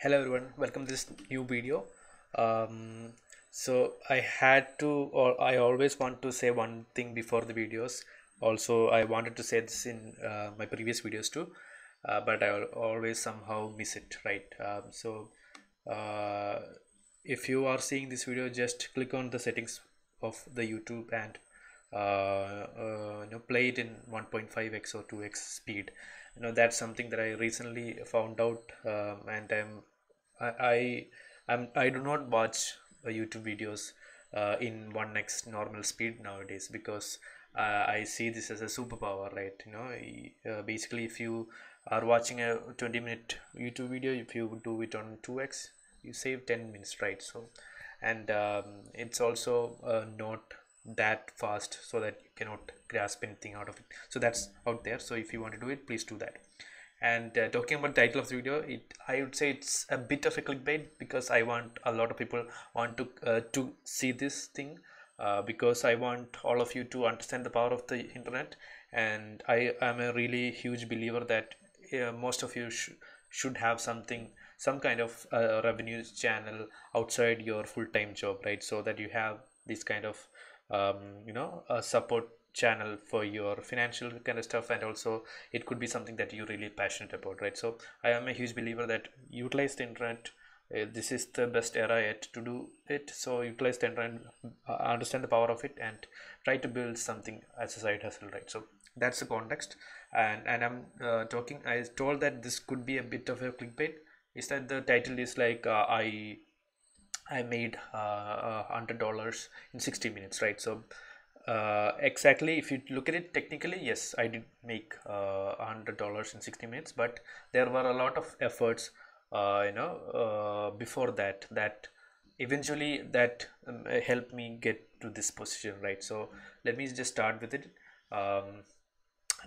Hello everyone, welcome to this new video. So I had to, or I always want to say one thing before the videos. Also, I wanted to say this in my previous videos too, but always somehow miss it, right? Uh, if you are seeing this video, just click on the settings of the YouTube and play it in 1.5x or 2x speed. That's something that I recently found out, and I I do not watch YouTube videos in 1x normal speed nowadays because I see this as a superpower, right? Basically, if you are watching a 20-minute YouTube video, if you do it on 2x, you save 10 minutes, right? So, and it's also not that fast so that you cannot grasp anything out of it. So that's out there. So if you want to do it, please do that. And talking about the title of the video, I would say it's a bit of a clickbait because I want a lot of people want to see this thing, because I want all of you to understand the power of the internet. And I am a really huge believer that most of you should have some kind of revenue channel outside your full-time job, right? So that you have this kind of a support channel for your financial kind of stuff, and also it could be something that you're really passionate about, right? So I am a huge believer that utilize the internet. This is the best era yet to do it, so utilize the internet, understand the power of it, and try to build something as a side hustle, right? So that's the context. And I'm talking I told that this could be a bit of a clickbait. Is that the title is like I made $100 in 60 minutes, right? So exactly, if you look at it technically, yes, I did make $100 in 60 minutes, but there were a lot of efforts, before that eventually that helped me get to this position, right? So let me just start with it. Um,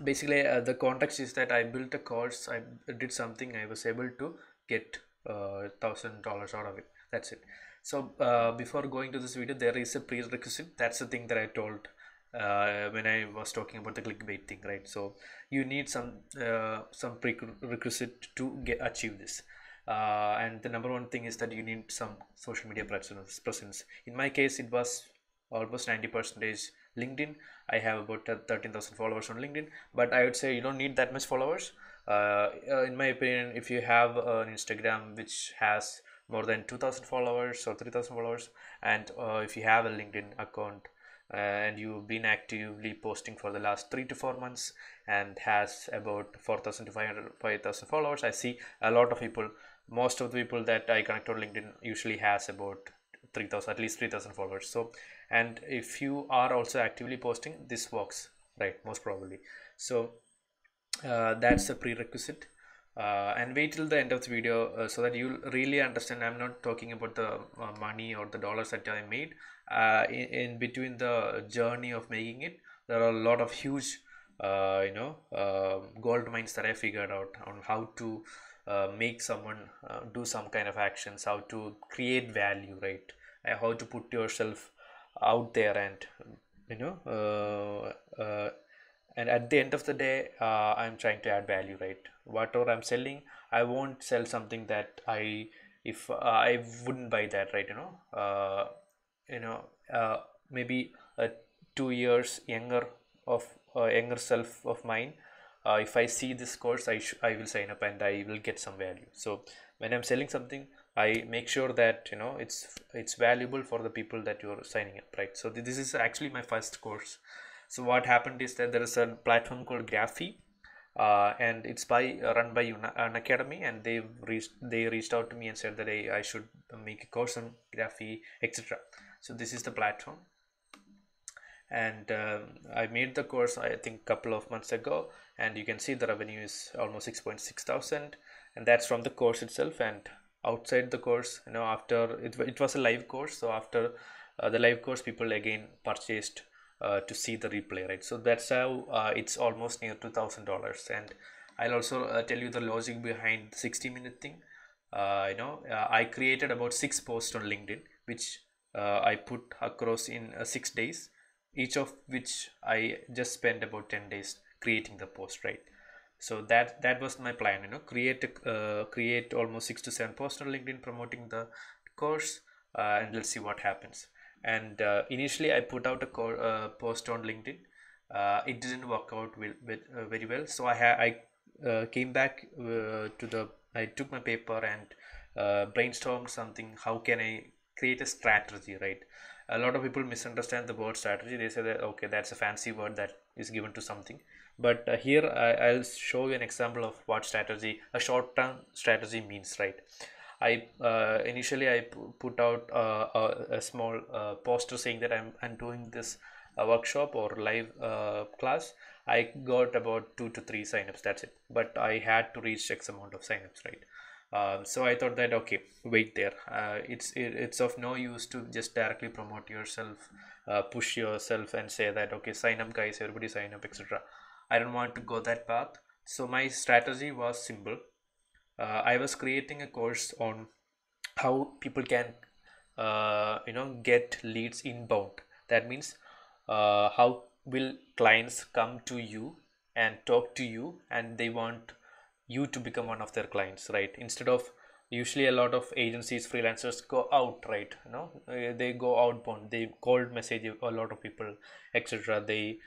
Basically, the context is that I built a course, I did something, I was able to get $1,000 out of it. That's it. So before going to this video, there is a prerequisite. That's the thing that I told when I was talking about the clickbait thing, right? So you need some prerequisite to achieve this. And the number one thing is that you need some social media presence. In my case, it was almost 90 percentage LinkedIn. I have about 13,000 followers on LinkedIn, but I would say you don't need that much followers. In my opinion, if you have an Instagram which has more than 2,000 followers or 3,000 followers, and if you have a LinkedIn account and you've been actively posting for the last 3 to 4 months and has about 4,000 to 5,000 followers, I see a lot of people. Most of the people that I connect on LinkedIn usually has about 3,000, at least 3,000 followers. So, and if you are also actively posting, this works, right? Most probably. So that's a prerequisite. And wait till the end of the video so that you really understand. I'm not talking about the money or the dollars that I made. In between the journey of making it, there are a lot of huge gold mines that I figured out on how to make someone do some kind of actions, how to create value, right? How to put yourself out there, and you know and at the end of the day, I'm trying to add value, right? Whatever I'm selling, I won't sell something that I wouldn't buy that, right? You know uh, Maybe 2 years younger self of mine, if I see this course, I will sign up and I will get some value. So when I'm selling something, I make sure that it's valuable for the people that you're signing up, right? So this is actually my first course. So what happened is that there is a platform called Graphy, and it's run by an academy, and they reached out to me and said that I should make a course on Graphy, etc. So this is the platform, and I made the course, I think, couple of months ago, and you can see the revenue is almost 6.6 thousand, and that's from the course itself. And outside the course, after it was a live course, so after the live course, people again purchased to see the replay, right? So that's how it's almost near $2,000. And I'll also tell you the logic behind the 60-minute thing. I created about 6 posts on LinkedIn, which I put across in 6 days, each of which I just spent about 10 days creating the post, right? So that was my plan, create almost 6 to 7 posts on LinkedIn promoting the course, and let's see what happens. And initially I put out a post on LinkedIn. It didn't work out very well, so I came back to the I took my paper and brainstormed something. How can I create a strategy, right? A lot of people misunderstand the word strategy. They say that okay, that's a fancy word that is given to something. But here I'll show you an example of what strategy, a short-term strategy means, right? Initially I put out a small poster saying that I'm doing this workshop or live class. I got about 2 to 3 signups. That's it. But I had to reach X amount of signups, right? So I thought that okay, wait there. It's of no use to just directly promote yourself, push yourself, and say that okay, sign up, guys, everybody sign up, etc. I don't want to go that path. So my strategy was simple. I was creating a course on how people can get leads inbound. That means how will clients come to you and talk to you, and they want you to become one of their clients, right? Instead of, usually a lot of agencies, freelancers go out, right? They go outbound, they cold message a lot of people, etc. They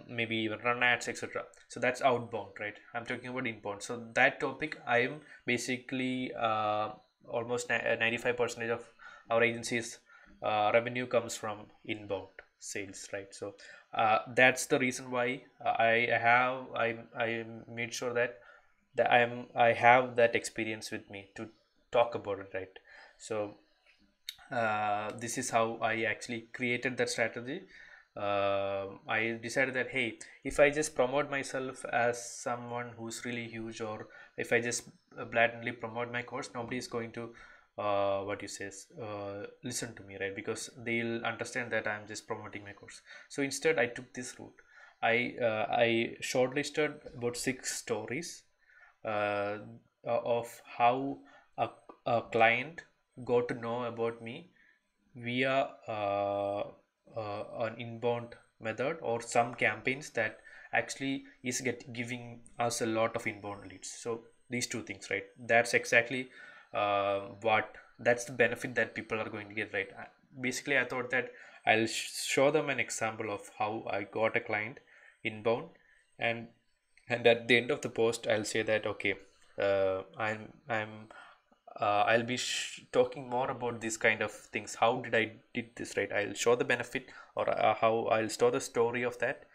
maybe even run ads, etc. So that's outbound, right? I'm talking about inbound. So that topic I am basically almost 95% of our agency's revenue comes from inbound sales, right? So that's the reason why I made sure that I have that experience with me to talk about it, right? So this is how I actually created that strategy. I decided that hey, if I just promote myself as someone who's really huge, or if I just blatantly promote my course, nobody is going to what you say listen to me, right? Because they'll understand that I'm just promoting my course. So instead I took this route. I shortlisted about 6 stories uh, of how a client got to know about me via an inbound method, or some campaigns that actually is giving us a lot of inbound leads. So these two things, right? That's exactly what that's the benefit that people are going to get, right? Basically I thought that I'll show them an example of how I got a client inbound, and at the end of the post I'll say that okay, I'll be talking more about these kind of things. How did I did this, right? I'll show the benefit, or how I'll show the story of that,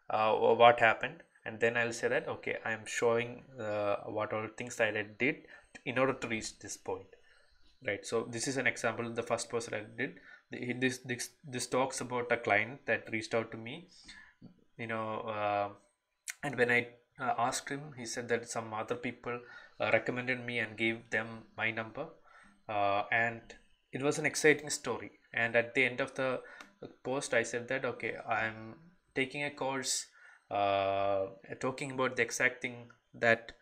or what happened, and then I'll say that okay, I'm showing what all things that I did in order to reach this point, right? So this is an example. The first person I did this talks about a client that reached out to me, you know and when I asked him, he said that some other people recommended me and gave them my number, and it was an exciting story. And at the end of the post I said that okay, I'm taking a course talking about the exact thing that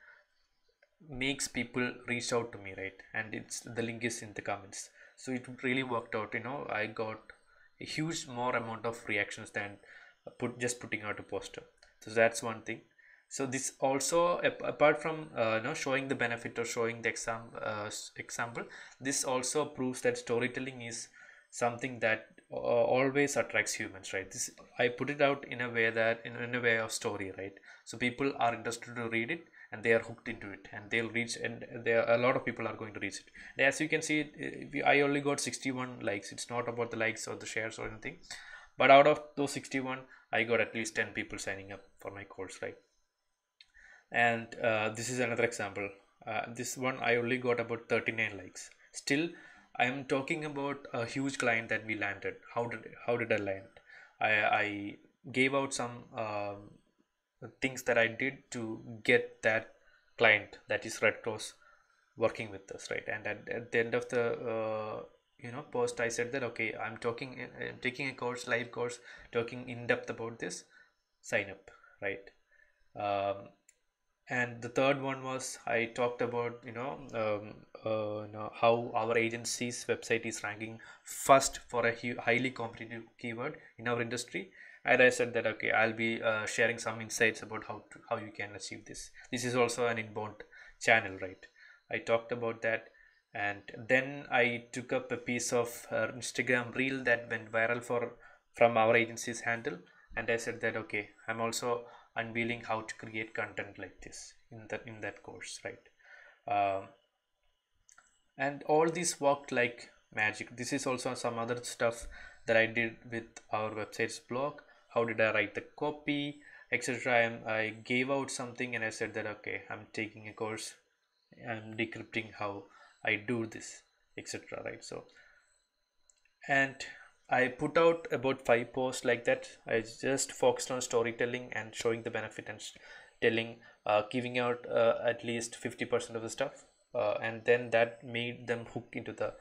makes people reach out to me, right? And it's the link is in the comments. So it really worked out. I got a huge more amount of reactions than putting out a poster. So that's one thing. So this also, apart from showing the benefit or showing the example, this also proves that storytelling is something that always attracts humans, right? This, I put it out in a way that in a way of story, right? So people are interested to read it, and they are hooked into it, and they'll reach, and there a lot of people are going to reach it. And as you can see, I only got 61 likes. It's not about the likes or the shares or anything, but out of those 61, I got at least 10 people signing up for my course, right? And this is another example. This one I only got about 39 likes. Still, I am talking about a huge client that we landed. How did I land? I gave out some things that I did to get that client, that is Red Cross, working with us, right? And at the end of the post, I said that okay, I'm taking a course, live course, talking in depth about this. Sign up, right? And the third one was I talked about how our agency's website is ranking first for a highly competitive keyword in our industry. And I said that okay, I'll be sharing some insights about how you can achieve this. This is also an inbound channel, right? I talked about that, and then I took up a piece of Instagram reel that went viral for from our agency's handle, and I said that okay, I'm also unveiling how to create content like this in that course, right? Um, and all this worked like magic. This is also some other stuff that I did with our website's blog. How did I write the copy, etc. I gave out something and I said that okay, I'm taking a course, I'm decrypting how I do this, etc. Right? So, and I put out about 5 posts like that. I just focused on storytelling and showing the benefit and telling, giving out at least 50% of the stuff, and then that made them hook into the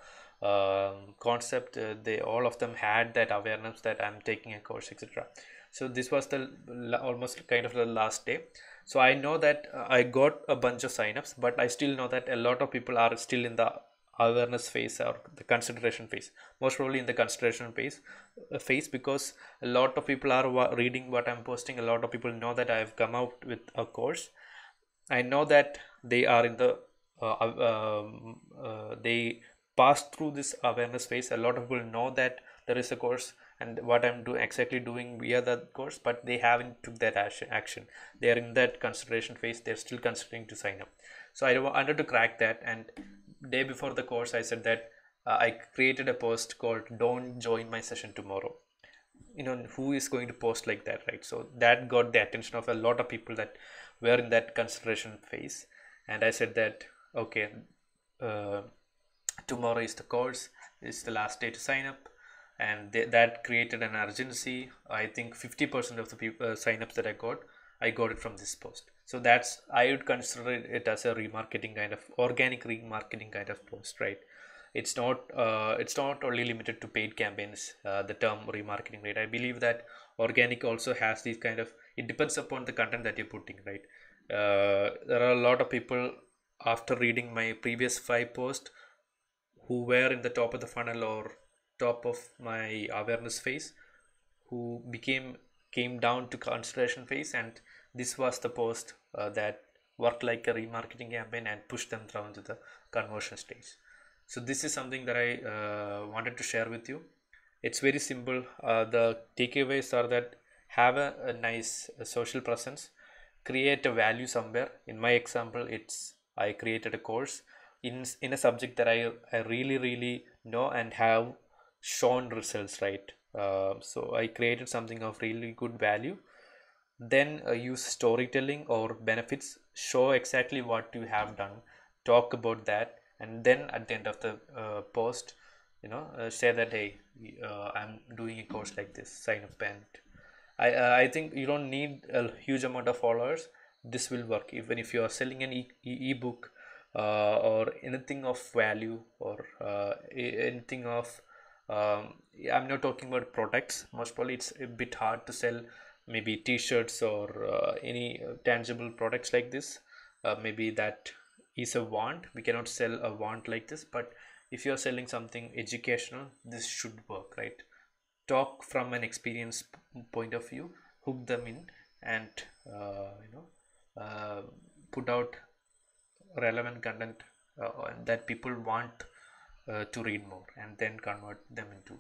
concept. They all of them had that awareness that I'm taking a course, etc. So this was the almost kind of the last day. So I know that I got a bunch of signups, but I still know that a lot of people are still in the awareness phase or the consideration phase, most probably in the consideration phase, because a lot of people are reading what I'm posting. A lot of people know that I've come out with a course. I know that they are in the they pass through this awareness phase. A lot of people know that there is a course and what I'm doing exactly doing via that course, but they haven't took that action. They are in that consideration phase. They're still considering to sign up. So I wanted to crack that, and day before the course I said that I created a post called "Don't join my session tomorrow." Who is going to post like that, right? So that got the attention of a lot of people that were in that consideration phase. And I said that okay, uh, tomorrow is the course, it's the last day to sign up. And that created an urgency. I think 50% of the people sign-ups that I got it from this post. So that's, I would consider it as a remarketing kind of organic remarketing kind of post, right? It's not only limited to paid campaigns, the term remarketing, right? I believe that organic also has these kind of, it depends upon the content that you're putting, right? There are a lot of people after reading my previous 5 posts who were in the top of the funnel or top of my awareness phase, who came down to consideration phase, and this was the post that worked like a remarketing campaign and pushed them down to the conversion stage. So this is something that I wanted to share with you. It's very simple. The takeaways are that have a nice social presence, create a value somewhere. In my example, it's I created a course in a subject that I really know and have shown results, right? So I created something of really good value. Then use storytelling or benefits, show exactly what you have done, talk about that, and then at the end of the post, say that hey, I'm doing a course like this, sign up. And I think you don't need a huge amount of followers. This will work even if you are selling an ebook or anything of value, or anything of I'm not talking about products. Most probably it's a bit hard to sell maybe t-shirts or any tangible products like this. Maybe that is a want. We cannot sell a want like this, but if you are selling something educational, this should work, right? Talk from an experience point of view, hook them in, and uh, put out relevant content that people want to read more, and then convert them into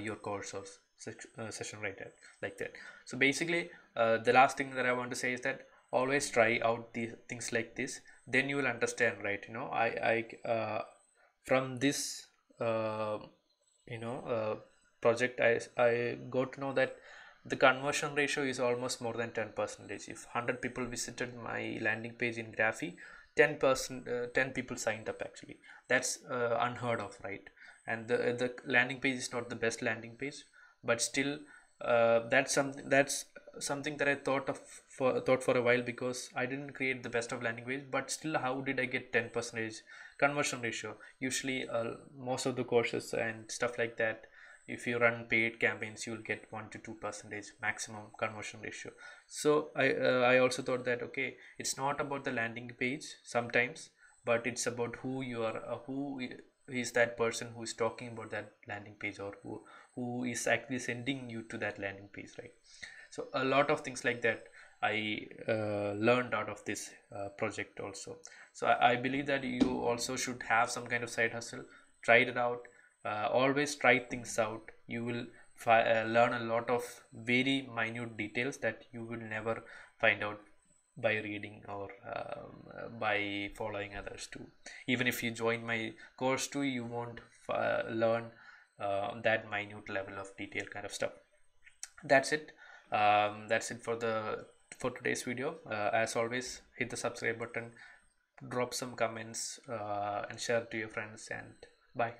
your course or session right there, like that. So basically, the last thing that I want to say is that always try out the things like this, then you will understand, right? From this uh, project, I got to know that the conversion ratio is almost more than 10%. If 100 people visited my landing page in Graphy, 10%, 10 people signed up actually. That's unheard of, right? And the landing page is not the best landing page, but still that's something that I thought for a while, because I didn't create the best of landing page, but still how did I get 10% conversion ratio? Usually most of the courses and stuff like that, if you run paid campaigns, you will get 1 to 2% maximum conversion ratio. So I also thought that okay, it's not about the landing page sometimes, but it's about who you are, he's that person who is talking about that landing page, or who is actually sending you to that landing page, right? So a lot of things like that I learned out of this project also. So I believe that you also should have some kind of side hustle. Try it out. Always try things out. You will learn a lot of very minute details that you will never find out by reading, or by following others too. Even if you join my course too, you won't learn that minute level of detail kind of stuff. That's it. That's it for today's video. As always, hit the subscribe button, drop some comments, and share to your friends, and bye.